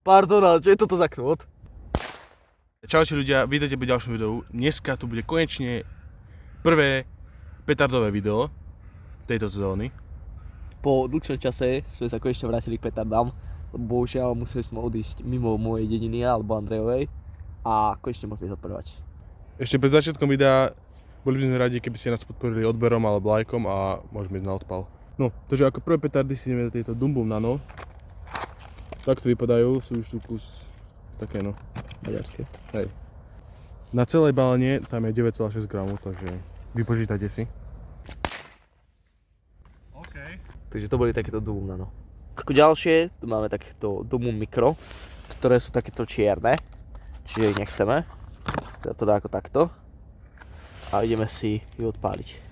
Pardon, ale čo je toto za knôt? Čaute ľudia, vítajte pri ďalšom videu. Dneska tu bude konečne prvé petardové video tejto sezóny. Po dlhšom čase sme sa konečne vrátili k petardám. Bohužiaľ museli sme odísť mimo mojej dediny alebo Andrejovej a konečne mohli odprvať. Ešte pred začiatkom videa boli by sme radi, keby ste nás podporili odberom alebo lajkom a môžeme ísť na odpal. No, takže ako prvé petardy si ideme tieto Dum Bum Nano. Takto vypadajú, sú už tu kus také no. Maďarské. Hej. Na celej balene tam je 9,6 gramov, takže vypočítajte si. OK. Takže to boli takéto Dum Bum Nano. Ako ďalšie, tu máme takéto Dum Bum Micro, ktoré sú takéto čierne, čiže ich nechceme. Teda to dá ako takto. A ideme si ju odpáliť.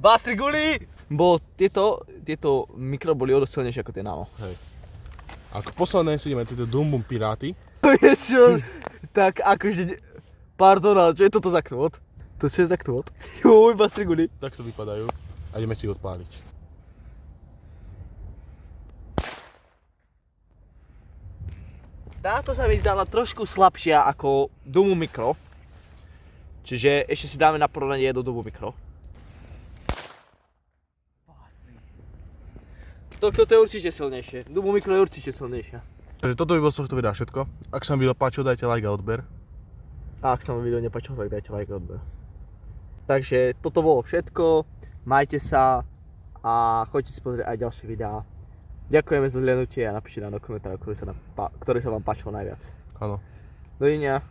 Bastri guli! Bo tieto mikro boli o dosť silnejšie ako tie nano. Hej. Ako posledné si ideme tieto Dum Bum Piráty. Čo? Tak akože... Pardon, ale čo je toto za knôt? To čo je za knôt? Joj, bastri guli. Takto vypadajú a ideme si ich odpáliť. Táto sa mi zdala trošku slabšia ako Dum Bum Micro. Čiže ešte si dáme na porovnanie jedno Dum Bum Micro. Toto je určite silnejšie. Dum Bum Micro je určite silnejšia. Takže toto by bolo z tohto videa všetko. Ak sa vám video páčilo, dajte like a odber. A ak sa vám video nepáčilo, tak dajte like a odber. Takže toto bolo všetko. Majte sa a choďte si pozrieť aj ďalšie videá. Ďakujeme za zhliadnutie a napíšte nám do komentárov, ktoré sa vám páčilo najviac. Áno. Dovidenia.